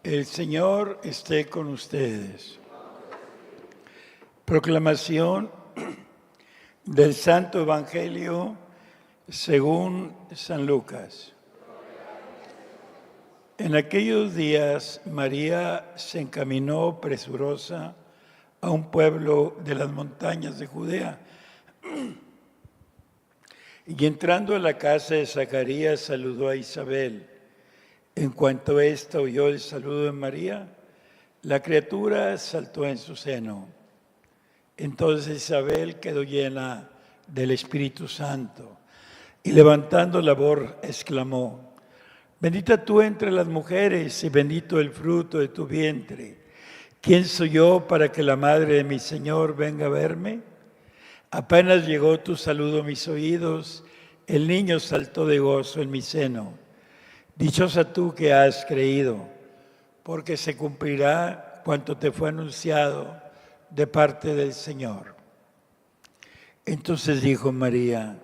El Señor esté con ustedes. Proclamación del Santo Evangelio según San Lucas. En aquellos días María se encaminó presurosa a un pueblo de las montañas de Judea y entrando a la casa de Zacarías saludó a Isabel. En cuanto ésta oyó el saludo de María, la criatura saltó en su seno. Entonces Isabel quedó llena del Espíritu Santo y levantando la voz exclamó: Bendita tú entre las mujeres y bendito el fruto de tu vientre. ¿Quién soy yo para que la madre de mi Señor venga a verme? Apenas llegó tu saludo a mis oídos, el niño saltó de gozo en mi seno. Dichosa tú que has creído, porque se cumplirá cuanto te fue anunciado de parte del Señor. Entonces dijo María: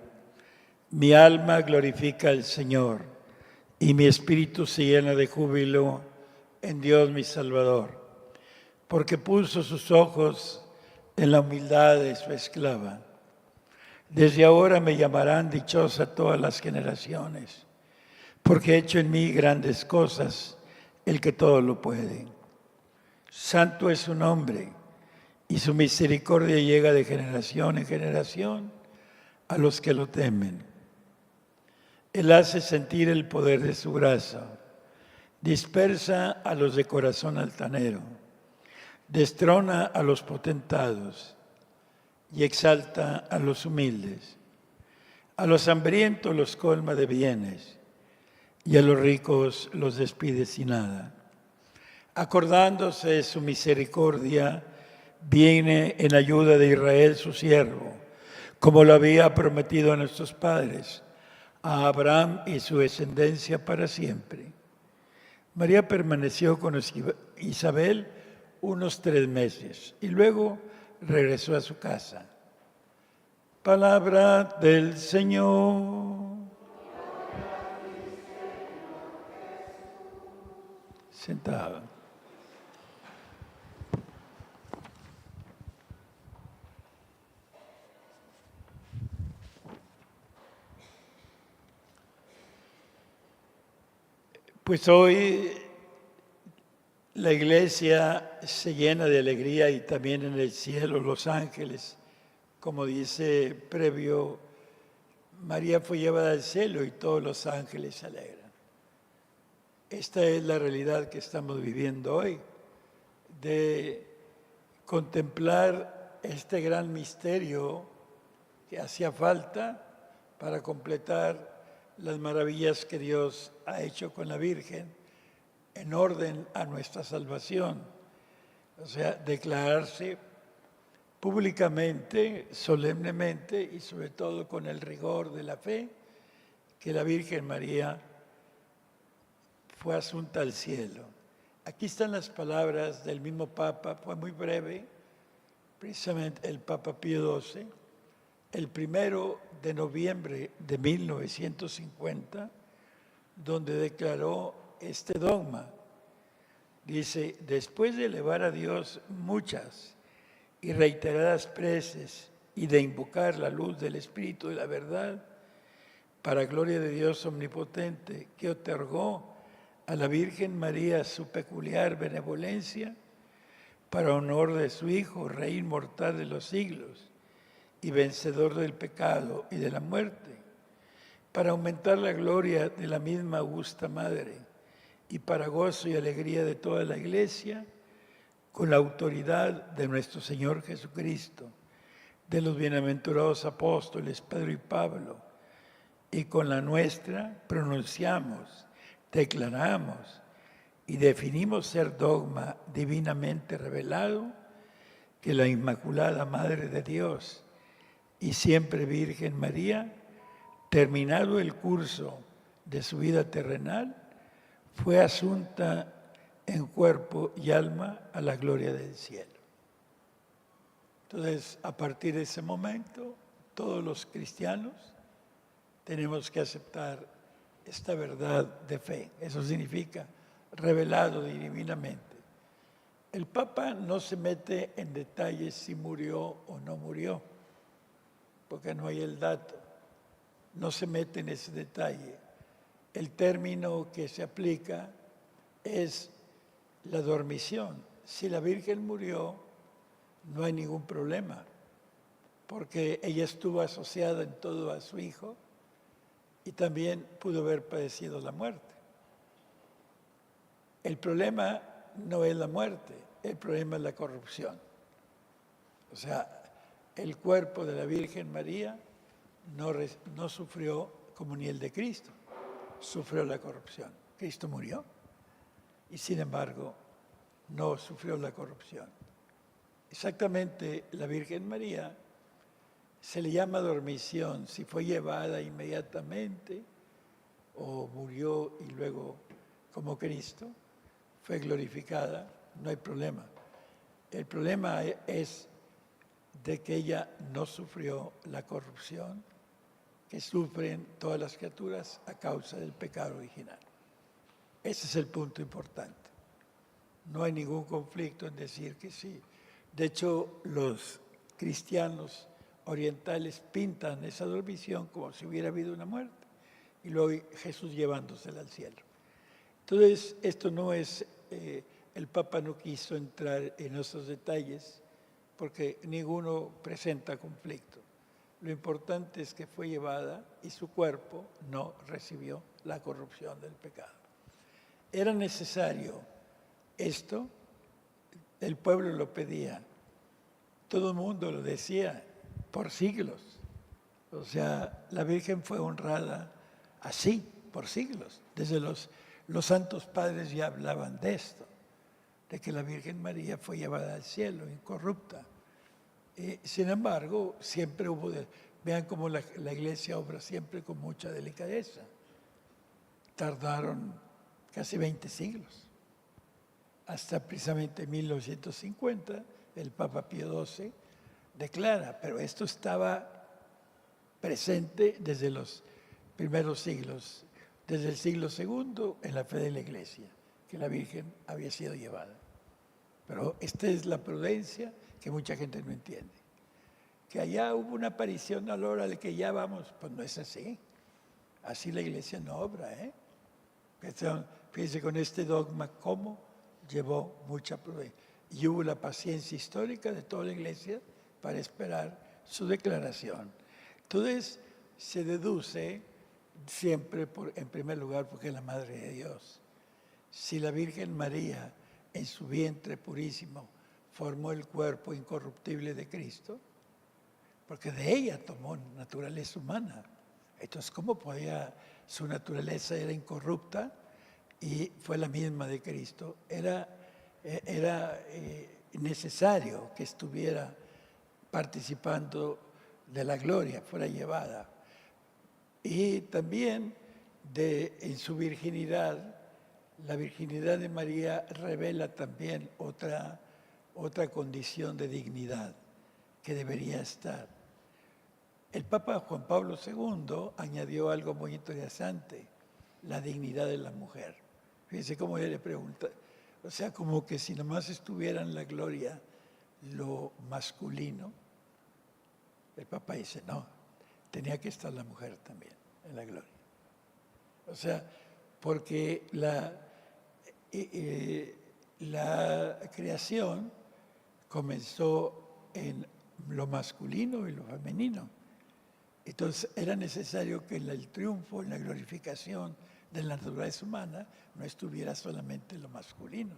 mi alma glorifica al Señor, y mi espíritu se llena de júbilo en Dios mi Salvador, porque puso sus ojos en la humildad de su esclava. Desde ahora me llamarán dichosa todas las generaciones, porque ha hecho en mí grandes cosas el que todo lo puede. Santo es su nombre, y su misericordia llega de generación en generación a los que lo temen. Él hace sentir el poder de su brazo, dispersa a los de corazón altanero, destrona a los potentados y exalta a los humildes. A los hambrientos los colma de bienes, y a los ricos los despide sin nada. Acordándose de su misericordia, viene en ayuda de Israel su siervo, como lo había prometido a nuestros padres, a Abraham y su descendencia para siempre. María permaneció con Isabel unos 3 meses y luego regresó a su casa. Palabra del Señor. Sentado. Pues hoy la iglesia se llena de alegría y también en el cielo los ángeles, como dice previo, María fue llevada al cielo y todos los ángeles se alegran. Esta es la realidad que estamos viviendo hoy, de contemplar este gran misterio que hacía falta para completar las maravillas que Dios ha hecho con la Virgen en orden a nuestra salvación. O sea, declararse públicamente, solemnemente y sobre todo con el rigor de la fe, que la Virgen María fue asunta al cielo. Aquí están las palabras del mismo Papa, fue muy breve, precisamente el Papa Pío XII, el 1 de noviembre de 1950, donde declaró este dogma. Dice: después de elevar a Dios muchas y reiteradas preces y de invocar la luz del Espíritu de la verdad, para gloria de Dios omnipotente, que otorgó a la Virgen María su peculiar benevolencia, para honor de su Hijo, Rey inmortal de los siglos y vencedor del pecado y de la muerte, para aumentar la gloria de la misma augusta Madre y para gozo y alegría de toda la Iglesia, con la autoridad de nuestro Señor Jesucristo, de los bienaventurados apóstoles Pedro y Pablo, y con la nuestra pronunciamos, declaramos y definimos ser dogma divinamente revelado que la Inmaculada Madre de Dios y siempre Virgen María, terminado el curso de su vida terrenal, fue asunta en cuerpo y alma a la gloria del cielo. Entonces, a partir de ese momento, todos los cristianos tenemos que aceptar esta verdad de fe. Eso significa revelado divinamente. El Papa no se mete en detalles si murió o no murió, porque no hay el dato. No se mete en ese detalle. El término que se aplica es la dormición. Si la Virgen murió, no hay ningún problema, porque ella estuvo asociada en todo a su hijo y también pudo haber padecido la muerte. El problema no es la muerte, el problema es la corrupción. O sea, el cuerpo de la Virgen María no sufrió como ni el de Cristo, sufrió la corrupción. Cristo murió y sin embargo no sufrió la corrupción. Exactamente, la Virgen María se le llama dormición si fue llevada inmediatamente o murió y luego, como Cristo, fue glorificada, no hay problema. El problema es de que ella no sufrió la corrupción que sufren todas las criaturas a causa del pecado original. Ese es el punto importante. No hay ningún conflicto en decir que sí. De hecho, los cristianos orientales pintan esa dormición como si hubiera habido una muerte y luego Jesús llevándosela al cielo. Entonces, esto no es, el Papa no quiso entrar en esos detalles porque ninguno presenta conflicto. Lo importante es que fue llevada y su cuerpo no recibió la corrupción del pecado. Era necesario esto, el pueblo lo pedía, todo el mundo lo decía por siglos. O sea, la Virgen fue honrada así, por siglos. Desde los santos padres ya hablaban de esto, de que la Virgen María fue llevada al cielo, incorrupta. Sin embargo, siempre hubo, vean cómo la Iglesia obra siempre con mucha delicadeza. Tardaron casi 20 siglos. Hasta precisamente 1950, el Papa Pío XII declara, pero esto estaba presente desde los primeros siglos, desde el siglo II en la fe de la Iglesia, que la Virgen había sido llevada. Pero esta es la prudencia que mucha gente no entiende. Que allá hubo una aparición a la hora de que ya vamos, pues no es así. Así la Iglesia no obra, ¿eh? Fíjense con este dogma cómo llevó mucha prudencia. Y hubo la paciencia histórica de toda la Iglesia para esperar su declaración. Entonces, se deduce siempre, en primer lugar, porque es la Madre de Dios. Si la Virgen María, en su vientre purísimo, formó el cuerpo incorruptible de Cristo, porque de ella tomó naturaleza humana. Entonces, ¿cómo podía? Su naturaleza era incorrupta y fue la misma de Cristo. Era necesario que estuviera participando de la gloria, fuera llevada. Y también en su virginidad, la virginidad de María revela también otra condición de dignidad que debería estar. El Papa Juan Pablo II añadió algo muy interesante, la dignidad de la mujer. Fíjense cómo él le pregunta, o sea, como que si nomás estuviera en la gloria lo masculino, el Papa dice, no, tenía que estar la mujer también en la gloria. O sea, porque la creación comenzó en lo masculino y lo femenino. Entonces era necesario que el triunfo, en la glorificación de la naturaleza humana no estuviera solamente lo masculino,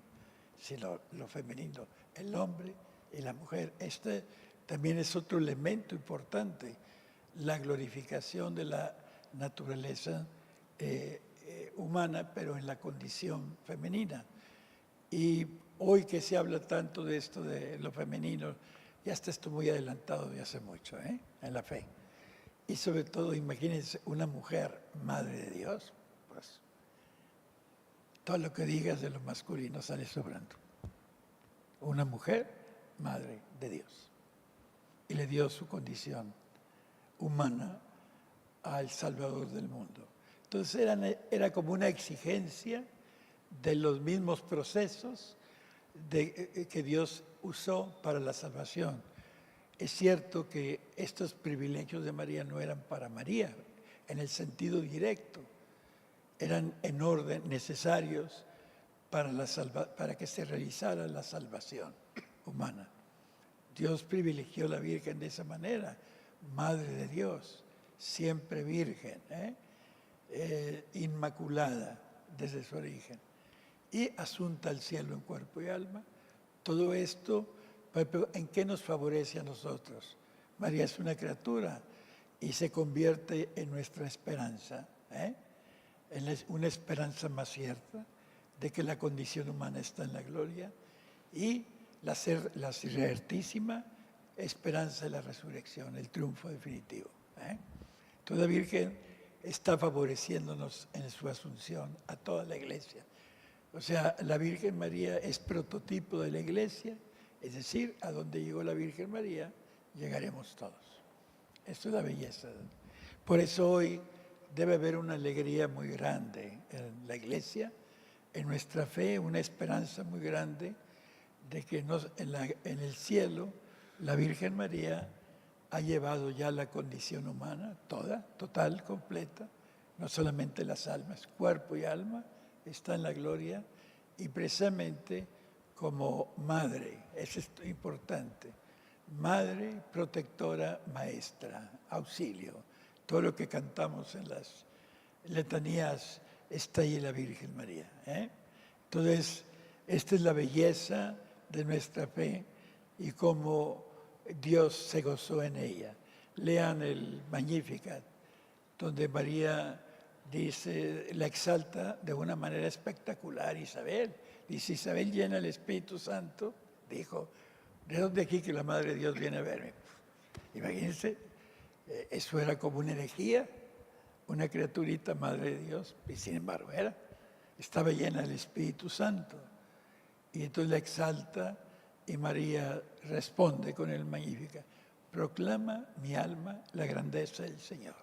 sino lo femenino, el hombre y la mujer. Este también es otro elemento importante, la glorificación de la naturaleza humana, pero en la condición femenina. Y hoy que se habla tanto de esto de lo femenino, ya está esto muy adelantado de hace mucho, en la fe. Y sobre todo, imagínense una mujer, madre de Dios, pues todo lo que digas de lo masculino sale sobrando. Una mujer, madre de Dios. Y le dio su condición humana al Salvador del mundo. Entonces era como una exigencia de los mismos procesos que Dios usó para la salvación. Es cierto que estos privilegios de María no eran para María, en el sentido directo, eran en orden necesarios para que se realizara la salvación humana. Dios privilegió a la Virgen de esa manera, Madre de Dios, siempre virgen, inmaculada desde su origen, y asunta al cielo en cuerpo y alma. Todo esto, ¿en qué nos favorece a nosotros? María es una criatura y se convierte en nuestra esperanza, en una esperanza más cierta de que la condición humana está en la gloria y la ciertísima esperanza de la resurrección, el triunfo definitivo. Toda la Virgen está favoreciéndonos en su asunción a toda la Iglesia. O sea, la Virgen María es prototipo de la Iglesia, es decir, a donde llegó la Virgen María, llegaremos todos. Esto es la belleza. Por eso hoy debe haber una alegría muy grande en la Iglesia, en nuestra fe, una esperanza muy grande de que en el cielo la Virgen María ha llevado ya la condición humana, toda, total, completa, no solamente las almas, cuerpo y alma, está en la gloria y precisamente como madre, eso es importante, madre, protectora, maestra, auxilio, todo lo que cantamos en las letanías está ahí la Virgen María. Entonces, esta es la belleza de nuestra fe y cómo Dios se gozó en ella. Lean el Magnificat, donde María dice, la exalta de una manera espectacular Isabel. Dice, Isabel llena el Espíritu Santo, dijo, ¿de dónde aquí que la Madre de Dios viene a verme? Imagínense, eso era como una herejía, una criaturita Madre de Dios, y sin embargo estaba llena del Espíritu Santo. Y entonces la exalta y María responde con el Magnífica, proclama mi alma la grandeza del Señor.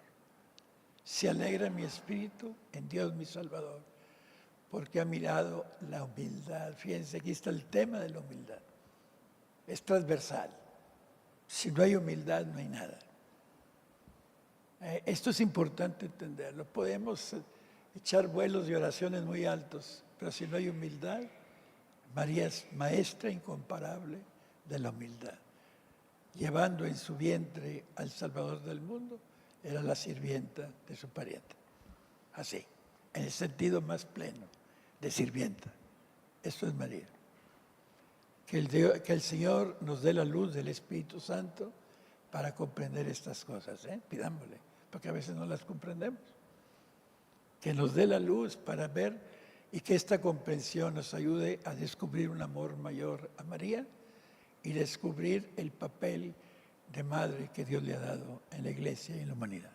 Se alegra mi espíritu en Dios mi Salvador, porque ha mirado la humildad. Fíjense, aquí está el tema de la humildad. Es transversal. Si no hay humildad, no hay nada. Esto es importante entenderlo. Podemos echar vuelos y oraciones muy altos, pero si no hay humildad, María es maestra incomparable de la humildad. Llevando en su vientre al Salvador del mundo, era la sirvienta de su pariente. Así, en el sentido más pleno de sirvienta. Esto es María. Que el Señor nos dé la luz del Espíritu Santo para comprender estas cosas, pidámosle, porque a veces no las comprendemos. Que nos dé la luz para ver y que esta comprensión nos ayude a descubrir un amor mayor a María y descubrir el papel de madre que Dios le ha dado en la Iglesia y en la humanidad.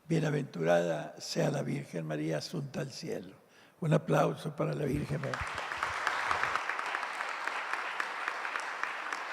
Bienaventurada sea la Virgen María asunta al cielo. Un aplauso para la Virgen María.